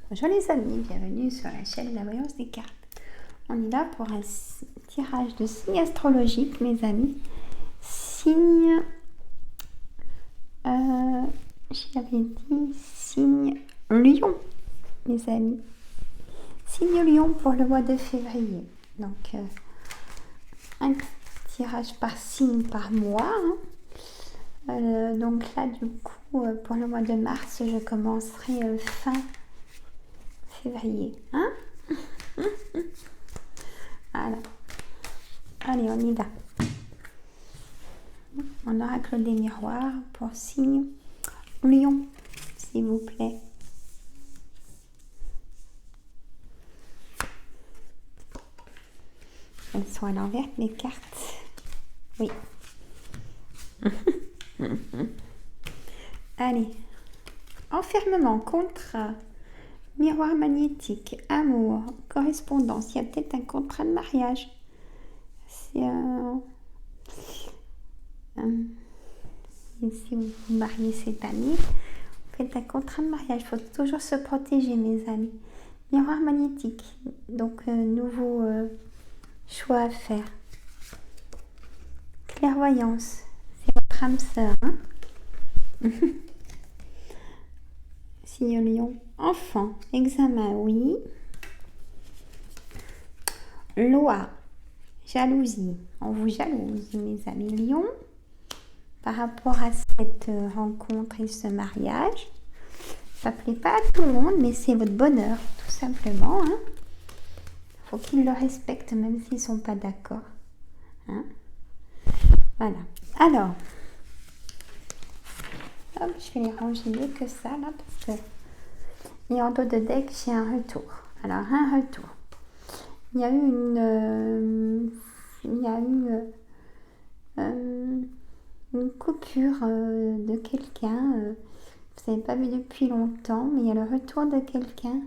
Bonjour les amis, bienvenue sur la chaîne de la voyance des cartes. On est là pour un tirage de signes astrologiques, mes amis. Signe, j'avais dit signe Lion, mes amis. Signe Lion pour le mois de février. Donc, un tirage par signe par mois. Donc là, du coup, pour le mois de mars, je commencerai fin février. Hein? Voilà. Allez, on y va. On oracle des miroirs pour signe Lion, s'il vous plaît. Elles sont à l'envers, mes cartes. Oui. Allez. Enfermement, contrat, miroir magnétique, amour, correspondance. Il y a peut-être un contrat de mariage. C'est si vous vous mariez cette année, vous faites un contrat de mariage. Il faut toujours se protéger, mes amis. Miroir magnétique. Donc, nouveau choix à faire. Clairvoyance. C'est votre âme sœur. Hein? Signe Lion. Enfant. Examen, oui. Loi. Jalousie. On vous jalouse, mes amis Lion, par rapport à cette rencontre et ce mariage. Ça ne plaît pas à tout le monde, mais c'est votre bonheur, tout simplement. Hein. Faut qu'ils le respectent, même s'ils ne sont pas d'accord. Hein. Voilà. Alors, hop, je vais les ranger mieux que ça, là, parce que et en dos de deck, j'ai un retour. Alors, un retour. Il y a eu une coupure de quelqu'un. Vous n'avez pas vu depuis longtemps, mais il y a le retour de quelqu'un.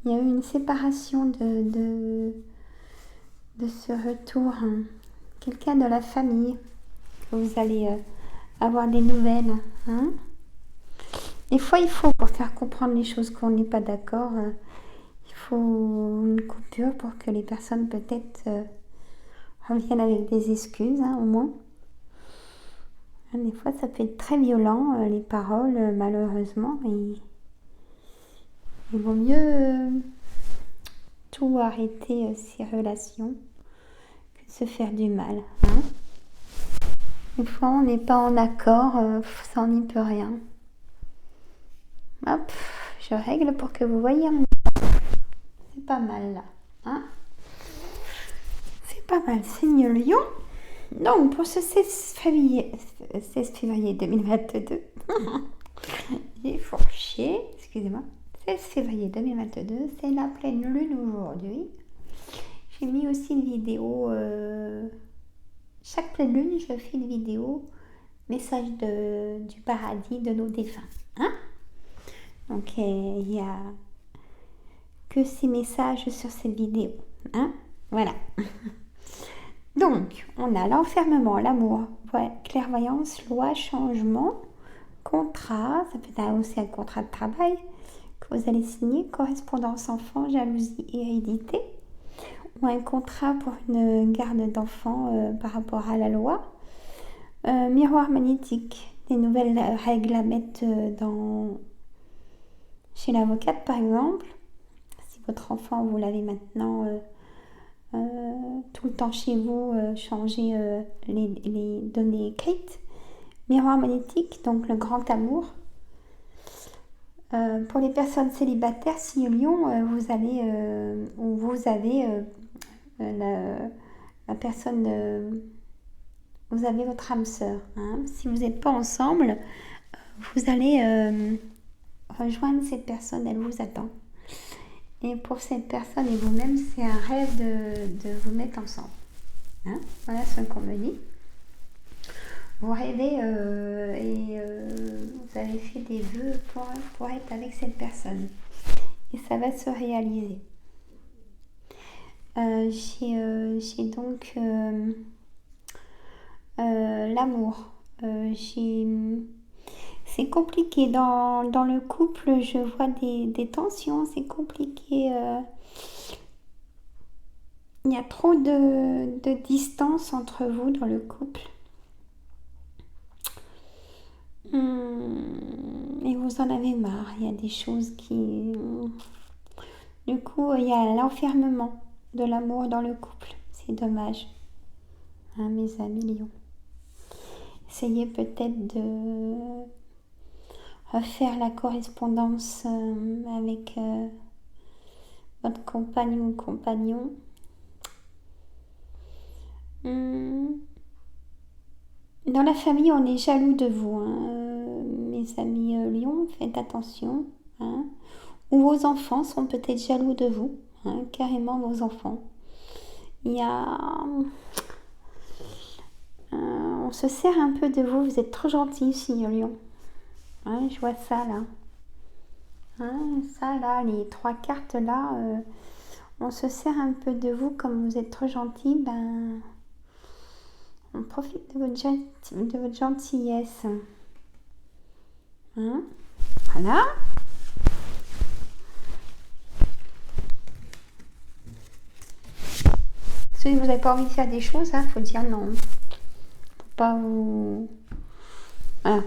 Il y a eu une séparation de ce retour. Hein. Quelqu'un de la famille. Vous allez avoir des nouvelles. Hein. Des fois, il faut, pour faire comprendre les choses qu'on n'est pas d'accord, il faut une coupure pour que les personnes peut-être reviennent avec des excuses, hein, au moins. Des fois, ça peut être très violent, les paroles, malheureusement. Et il vaut mieux tout arrêter ces relations que de se faire du mal. Hein. Des fois, on n'est pas en accord, ça n'y peut rien. Hop, je règle pour que vous voyez. C'est pas mal là. Hein. C'est pas mal, signe Lion. Donc, pour ce 16 février 2022, j'ai fourché, excusez-moi, 16 février 2022, c'est la pleine lune aujourd'hui. J'ai mis aussi une vidéo, chaque pleine lune, je fais une vidéo, message du paradis de nos défunts. Hein. Donc, il n'y a que ces messages sur cette vidéo. Hein. Voilà. Donc, on a l'enfermement, l'amour, clairvoyance, loi, changement, contrat, ça peut être aussi un contrat de travail que vous allez signer, correspondance enfant, jalousie, hérédité, ou un contrat pour une garde d'enfant par rapport à la loi, miroir magnétique, des nouvelles règles à mettre chez l'avocate par exemple, si votre enfant vous l'avez maintenant tout le temps chez vous, changer les données écrites. Miroir magnétique, donc le grand amour. Pour les personnes célibataires, signe Lion, vous avez la personne, vous avez votre âme sœur. Hein. Si vous n'êtes pas ensemble, vous allez rejoindre cette personne, elle vous attend. Et pour cette personne et vous-même, c'est un rêve de vous mettre ensemble. Hein. Voilà ce qu'on me dit. Vous rêvez et vous avez fait des vœux pour être avec cette personne. Et ça va se réaliser. J'ai donc c'est c'est compliqué. Dans le couple, je vois des tensions, c'est compliqué. Il y a trop de distance entre vous dans le couple. Et vous en avez marre. Il y a des choses qui... Du coup, il y a l'enfermement de l'amour dans le couple. C'est dommage. Hein, mes amis lions. Essayez peut-être de refaire la correspondance avec votre compagne ou compagnon. Dans la famille, on est jaloux de vous, hein. Mes amis lions, faites attention. Hein. Ou vos enfants sont peut-être jaloux de vous, hein, carrément vos enfants. Il y a... on se sert un peu de vous, vous êtes trop gentils, signe lion. Hein, je vois ça là. Hein, ça là, les 3 cartes là, on se sert un peu de vous comme vous êtes trop gentils, ben... On profite de votre gentillesse. Hein, voilà. Si vous n'avez pas envie de faire des choses, il faut dire non. Faut pas vous... Voilà.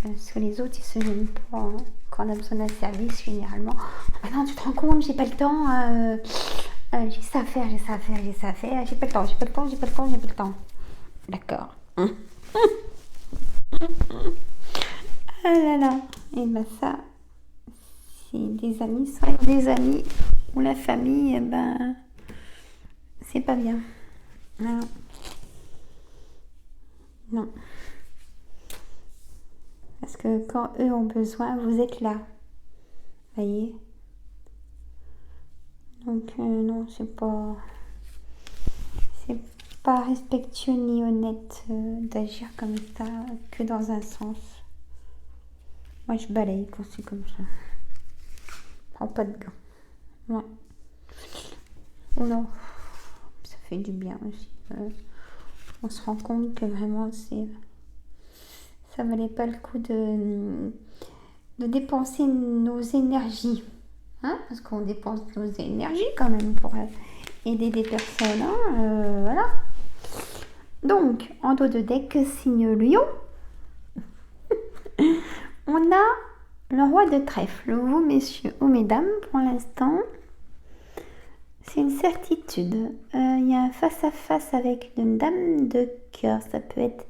Parce que les autres, ils se gênent pas. Hein. Quand on a besoin d'un service, généralement. Ah non, tu te rends compte, j'ai pas le temps. J'ai ça à faire, j'ai ça à faire, j'ai ça à faire. J'ai pas le temps, j'ai pas le temps, j'ai pas le temps, j'ai pas le temps. D'accord. Ah là là. Et ben ça, c'est des amis, soit des amis ou la famille, ben c'est pas bien. Non. Non. Parce que quand eux ont besoin, vous êtes là. Voyez. Donc non, c'est pas respectueux ni honnête d'agir comme ça que dans un sens. Moi je balaye quand c'est comme ça. Prends pas de gants. Ouais. Oh non, ça fait du bien aussi. On se rend compte que vraiment ça valait pas le coup de dépenser nos énergies. Hein, parce qu'on dépense nos énergies quand même pour aider des personnes. Hein, voilà. Donc, en dos de deck, signe lion, on a le roi de trèfle. Vous, messieurs ou mesdames, pour l'instant, c'est une certitude. Il y a un face-à-face avec une dame de cœur. Ça peut être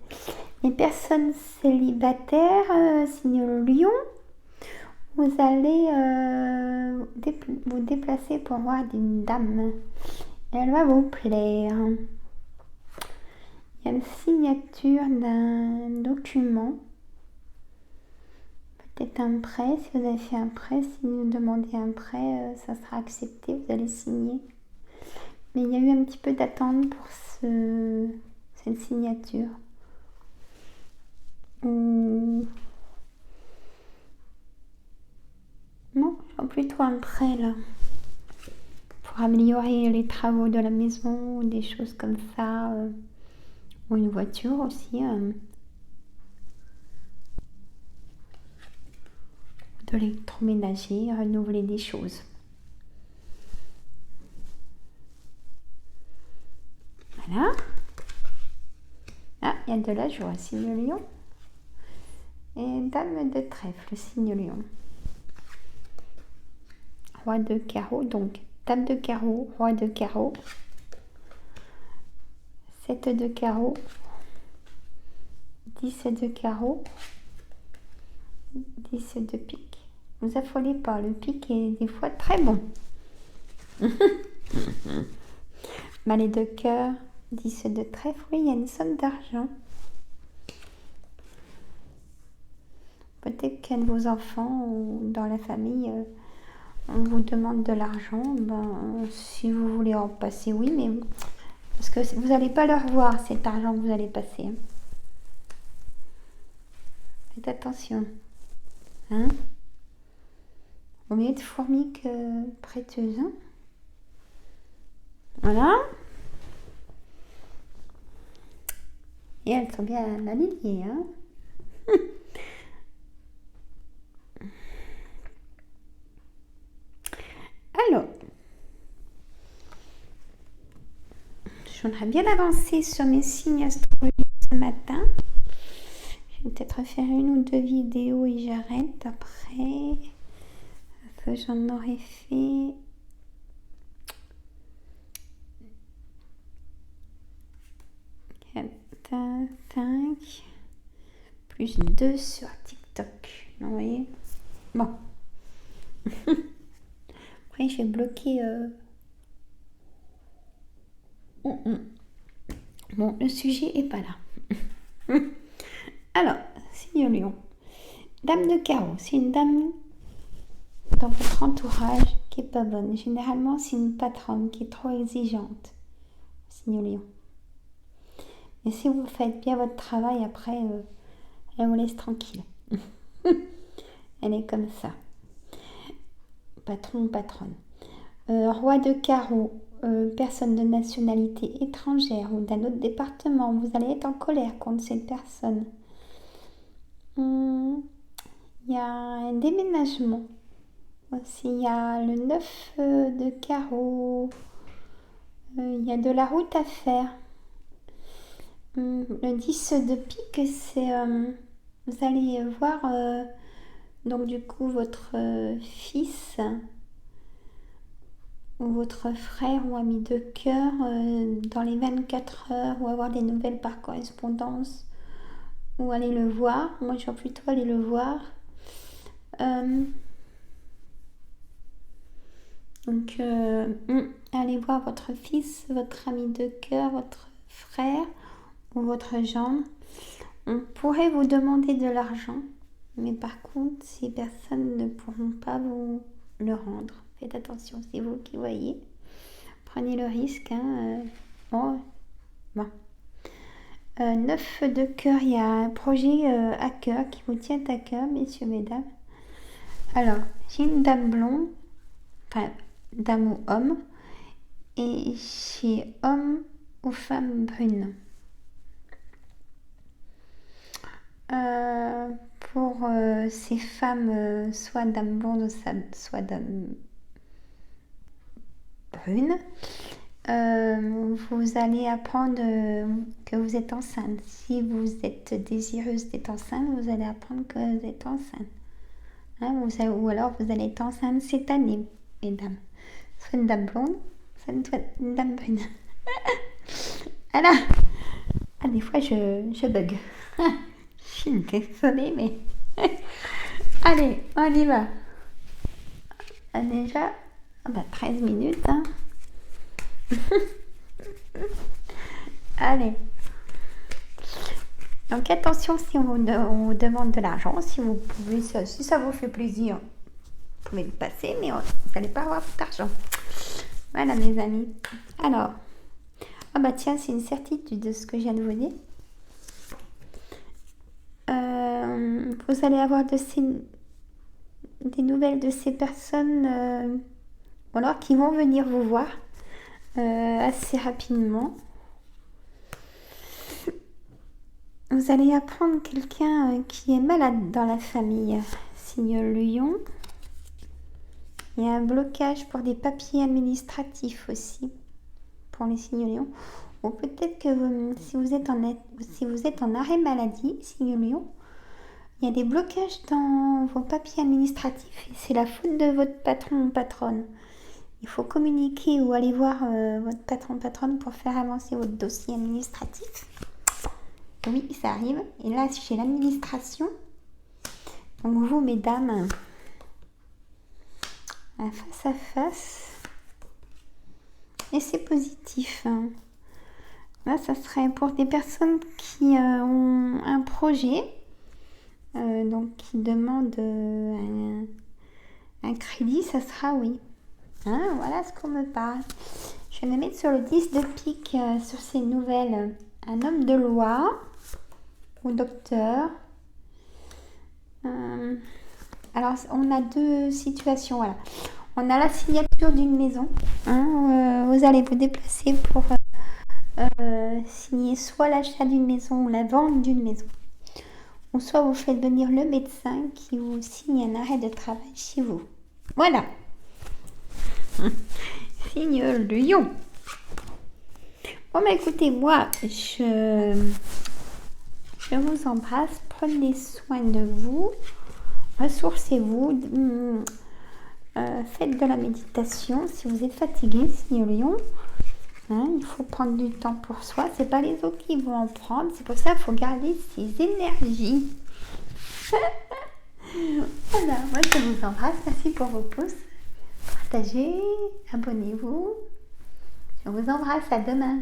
les personnes célibataires, signe lion. Vous allez vous déplacer pour voir une dame. Elle va vous plaire. Il y a une signature d'un document. Peut-être un prêt. Si vous avez fait un prêt, si vous demandez un prêt, ça sera accepté. Vous allez signer. Mais il y a eu un petit peu d'attente pour cette signature. Non, je vois plutôt un prêt là. Pour améliorer les travaux de la maison, ou des choses comme ça. Ou une voiture aussi. De l'électroménager, renouveler des choses. Voilà. Ah, il y a de la joie, signe lion. Et dame de trèfle, signe lion. Roi de carreau, donc dame de carreau, roi de carreau. 7 de carreau. 10 de carreau. 10 de pique. Ne vous affolez pas, le pique est des fois très bon. Mallet de cœur, 10 de trèfle, oui, il y a une somme d'argent. Peut-être qu'un de vos enfants ou dans la famille, on vous demande de l'argent. Ben, si vous voulez en passer, oui, mais parce que vous n'allez pas le revoir, cet argent que vous allez passer. Faites attention. Hein? Vaut mieux être fourmi que prêteuse. Hein? Voilà. Et elles sont bien alignées. Hein? j'aimerais bien avancer sur mes signes astrologiques ce matin. Je vais peut-être faire une ou deux vidéos et j'arrête après. Parce que j'en aurais fait... 5 plus 2 sur TikTok. Vous voyez? Bon. Après, je vais bloquer... Bon, le sujet est pas là. Alors, signe Lion. Dame de carreau, c'est une dame dans votre entourage qui est pas bonne. Généralement, c'est une patronne qui est trop exigeante. Signe Lion. Et si vous faites bien votre travail, après, elle vous laisse tranquille. Elle est comme ça. Patron ou patronne. Roi de carreau, personne de nationalité étrangère ou d'un autre département. Vous allez être en colère contre cette personne. Il y a un déménagement. Aussi, il y a le 9 de carreau. Il y a de la route à faire. Le 10 de pique, c'est... vous allez voir, donc du coup, votre fils ou votre frère ou ami de cœur dans les 24 heures ou avoir des nouvelles par correspondance ou aller le voir. Moi, je vais plutôt aller le voir. Donc, allez voir votre fils, votre ami de cœur, votre frère ou votre gendre. On pourrait vous demander de l'argent, mais par contre, ces personnes ne pourront pas vous le rendre. Faites attention, c'est vous qui voyez. Prenez le risque. Bon. 9 de cœur, il y a un projet à cœur qui vous tient à cœur, messieurs, mesdames. Alors, j'ai une dame blonde, enfin, dame ou homme, et j'ai homme ou femme brune. Pour ces femmes, soit dame blonde, soit dame brune, vous allez apprendre que vous êtes enceinte. Si vous êtes désireuse d'être enceinte, vous allez apprendre que vous êtes enceinte. Ou alors vous allez être enceinte cette année, mesdames. Soit une dame blonde, soit une dame brune. Alors, des fois je bug. Je suis désolée, mais... Allez, on y va. Déjà, 13 minutes. Hein. Allez. Donc attention si on vous demande de l'argent, si ça vous fait plaisir, vous pouvez le passer, mais vous n'allez pas avoir d'argent. Voilà mes amis. Alors, tiens, c'est une certitude de ce que je viens de vous dire. Vous allez avoir des nouvelles de ces personnes alors qui vont venir vous voir assez rapidement. Vous allez apprendre quelqu'un qui est malade dans la famille. Signe Lion. Il y a un blocage pour des papiers administratifs aussi pour les signes Lion. Ou peut-être que si vous êtes en arrêt maladie, signe Lion, il y a des blocages dans vos papiers administratifs. Et c'est la faute de votre patron ou patronne. Il faut communiquer ou aller voir votre patron ou patronne pour faire avancer votre dossier administratif. Oui, ça arrive. Et là, chez l'administration, donc vous, mesdames, face à face, et c'est positif. Là, ça serait pour des personnes qui ont un projet, donc qui demandent un crédit, ça sera oui. Voilà ce qu'on me parle. Je vais me mettre sur le 10 de pique sur ces nouvelles. Un homme de loi ou docteur. Alors, on a deux situations. Voilà. On a la signature d'une maison. Vous allez vous déplacer pour signer soit l'achat d'une maison ou la vente d'une maison. Ou soit vous faites venir le médecin qui vous signe un arrêt de travail chez vous. Voilà. Signe Lion. Bon, bah écoutez, moi, je vous embrasse. Prenez soin de vous. Ressourcez-vous. Faites de la méditation. Si vous êtes fatigué, signe lion. Hein, il faut prendre du temps pour soi. C'est pas les autres qui vont en prendre. C'est pour ça qu'il faut garder ses énergies. Voilà, moi je vous embrasse. Merci pour vos pouces. Partagez, abonnez-vous. Je vous embrasse. À demain.